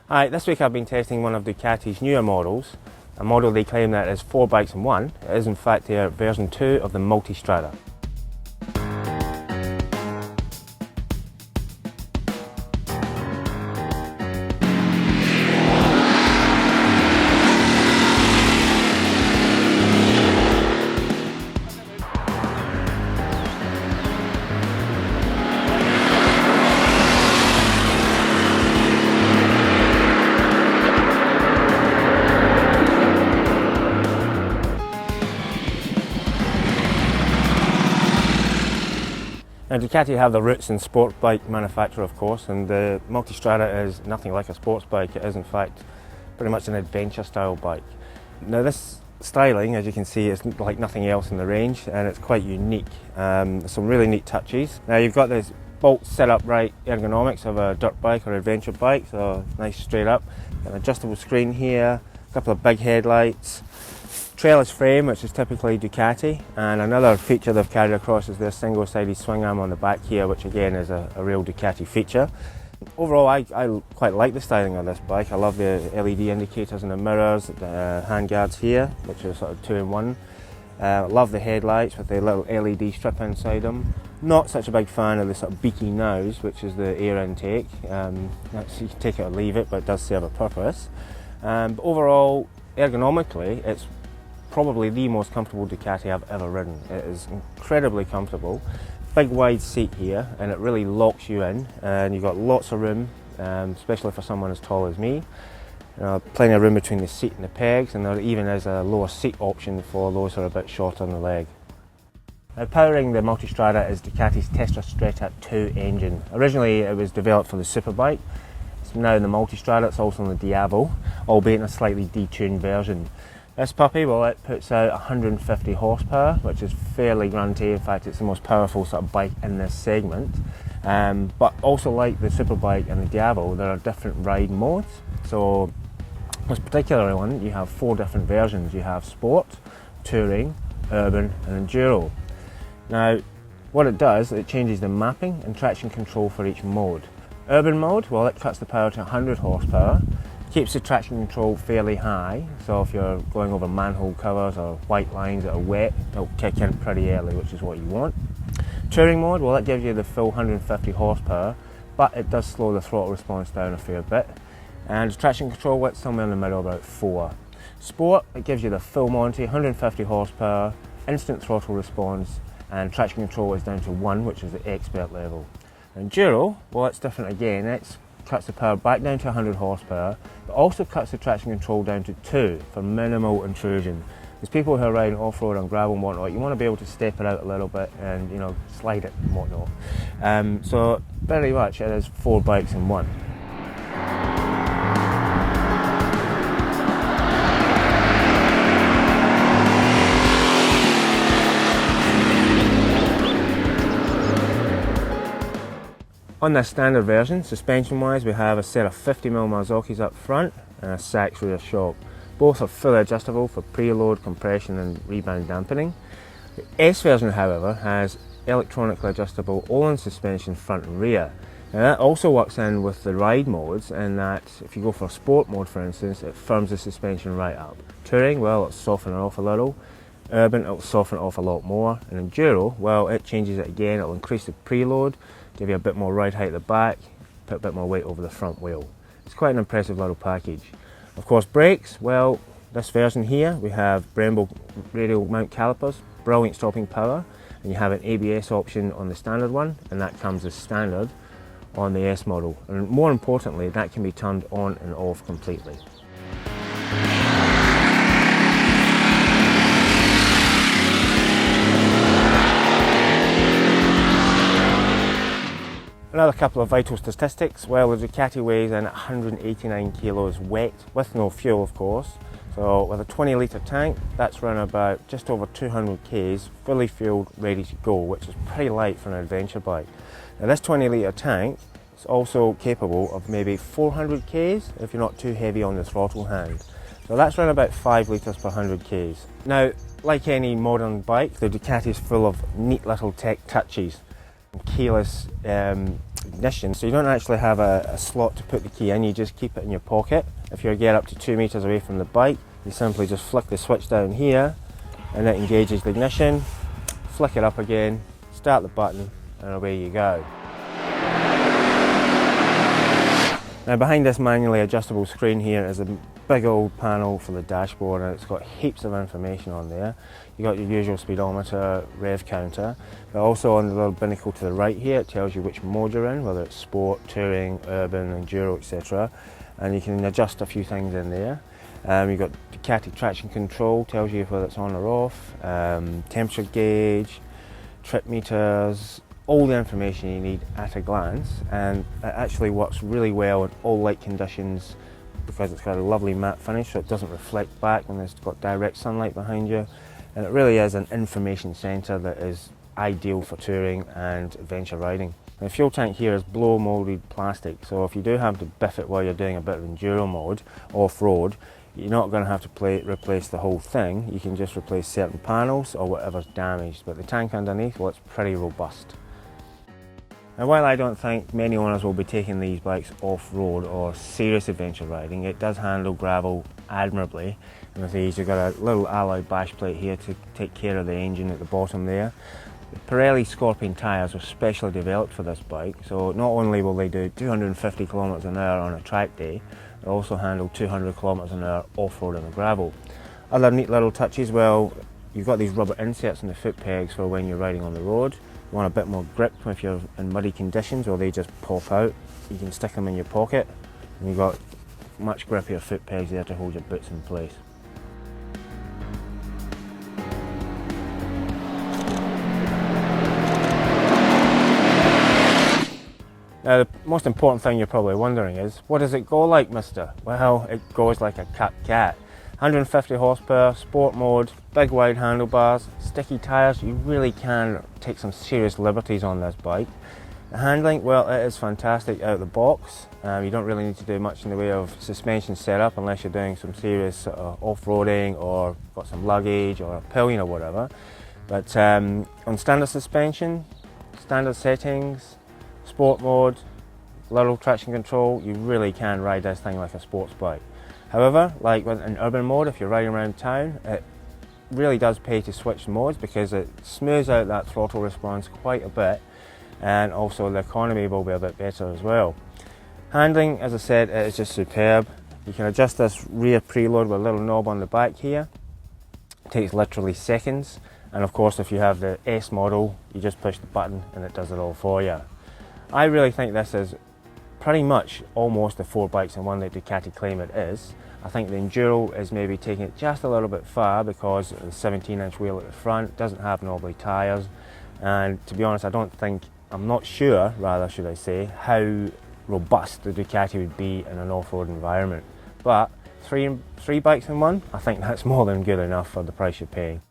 Hi, this week I've been testing one of Ducati's newer models, a model they claim that is 4 bikes in one. It is in fact their version 2 of the Multistrada. Now Ducati have their roots in sport bike manufacture, of course, and the Multistrada is nothing like a sports bike. It is in fact pretty much an adventure style bike. Now this styling, as you can see, is like nothing else in the range, and it's quite unique. Some really neat touches. Now you've got this bolt set up right ergonomics of a dirt bike or adventure bike, so nice straight up. Got an adjustable screen here, a couple of big headlights, trailless frame, which is typically Ducati, and another feature they've carried across is their single-sided swing arm on the back here, which again is a real Ducati feature. Overall, I quite like the styling of this bike. I love the LED indicators in the mirrors, the handguards here, which are sort of 2-in-1. Love the headlights with the little LED strip inside them. Not such a big fan of the sort of beaky nose, which is the air intake. You can take it or leave it, but it does serve a purpose. But overall, ergonomically, it's probably the most comfortable Ducati I've ever ridden. It is incredibly comfortable. Big wide seat here, and it really locks you in, and you've got lots of room, especially for someone as tall as me. Plenty of room between the seat and the pegs, and there even is a lower seat option for those who are a bit shorter on the leg. Now, powering the Multistrada is Ducati's Stretta 2 engine. Originally it was developed for the Superbike. It's now in the Multistrada. It's also in the Diavo, albeit in a slightly detuned version. This puppy, well, it puts out 150 horsepower, which is fairly grunty. In fact, it's the most powerful sort of bike in this segment. But also, like the Superbike and the Diavo, there are different ride modes. So this particular one, you have 4 different versions. You have Sport, Touring, Urban and Enduro. Now, what it does, it changes the mapping and traction control for each mode. Urban mode, well, it cuts the power to 100 horsepower. Keeps the traction control fairly high, so if you're going over manhole covers or white lines that are wet, it'll kick in pretty early, which is what you want. Touring mode, well, that gives you the full 150 horsepower, but it does slow the throttle response down a fair bit. And traction control, it's somewhere in the middle, about 4. Sport, it gives you the full Monty, 150 horsepower, instant throttle response, and traction control is down to 1, which is the expert level. Enduro, well, it's different again. It cuts the power back down to 100 horsepower, but also cuts the traction control down to 2 for minimal intrusion. There's people who are riding off-road on gravel and whatnot, you want to be able to step it out a little bit and, you know, slide it and whatnot. So very much it is 4 bikes in one. On this standard version, suspension wise, we have a set of 50mm Marzocchis up front and a Sachs rear shock. Both are fully adjustable for preload, compression and rebound dampening. The S version, however, has electronically adjustable all-in suspension front and rear. Now that also works in with the ride modes, in that if you go for sport mode, for instance, it firms the suspension right up. Touring, well, it'll soften it off a little. Urban, it'll soften it off a lot more. And Enduro, well, it changes it again. It'll increase the preload, give you a bit more ride height at the back, put a bit more weight over the front wheel. It's quite an impressive little package. Of course, brakes, well, this version here, we have Brembo radial mount calipers, brilliant stopping power, and you have an ABS option on the standard one, and that comes as standard on the S model. And more importantly, that can be turned on and off completely. Another couple of vital statistics. Well, the Ducati weighs in at 189 kilos wet, with no fuel of course. So with a 20-litre tank, that's run about just over 200 k's, fully fueled, ready to go, which is pretty light for an adventure bike. Now this 20-litre tank is also capable of maybe 400 k's if you're not too heavy on the throttle hand. So that's run about 5 litres per 100 k's. Now, like any modern bike, the Ducati is full of neat little tech touches. Keyless ignition, so you don't actually have a slot to put the key in, you just keep it in your pocket. If you get up to 2 meters away from the bike, you simply just flick the switch down here and it engages the ignition, flick it up again, start the button, and away you go. Now behind this manually adjustable screen here is a big old panel for the dashboard, and it's got heaps of information on there. You've got your usual speedometer, rev counter, but also on the little binnacle to the right here it tells you which mode you're in, whether it's sport, touring, urban, enduro, etc. And you can adjust a few things in there. You've got Ducati traction control, tells you whether it's on or off, temperature gauge, trip meters, all the information you need at a glance, and it actually works really well in all light conditions because it's got a lovely matte finish, so it doesn't reflect back when it's got direct sunlight behind you, and it really is an information centre that is ideal for touring and adventure riding. The fuel tank here is blow moulded plastic, so if you do have to biff it while you're doing a bit of enduro mode, off-road, you're not going to have to replace the whole thing. You can just replace certain panels or whatever's damaged, but the tank underneath, well, it's pretty robust. Now, while I don't think many owners will be taking these bikes off-road or serious adventure riding, it does handle gravel admirably. And with these, you've got a little alloy bash plate here to take care of the engine at the bottom there. The Pirelli Scorpion tyres were specially developed for this bike, so not only will they do 250 km an hour on a track day, they also handle 200 km an hour off-road on the gravel. Other neat little touches, well, you've got these rubber inserts in the foot pegs for when you're riding on the road. You want a bit more grip if you're in muddy conditions, or they just pop out. You can stick them in your pocket, and you've got much grippier foot pegs there to hold your boots in place. Now, the most important thing you're probably wondering is, what does it go like, mister? Well, it goes like a cat. 150 horsepower, sport mode, big wide handlebars, sticky tyres. You really can take some serious liberties on this bike. The handling, well, it is fantastic out of the box. You don't really need to do much in the way of suspension setup unless you're doing some serious off-roading or got some luggage or a pillion or whatever. But on standard suspension, standard settings, sport mode, little traction control, you really can ride this thing like a sports bike. However, like in urban mode, if you're riding around town, it really does pay to switch modes because it smooths out that throttle response quite a bit, and also the economy will be a bit better as well. Handling, as I said, it is just superb. You can adjust this rear preload with a little knob on the back here. It takes literally seconds, and of course if you have the S model, you just push the button and it does it all for you. I really think this is pretty much almost the 4 bikes in one that Ducati claim it is. I think the Enduro is maybe taking it just a little bit far because the 17-inch wheel at the front doesn't have knobbly tyres, and to be honest, I'm not sure, rather should I say, how robust the Ducati would be in an off-road environment. But three bikes in one, I think that's more than good enough for the price you're paying.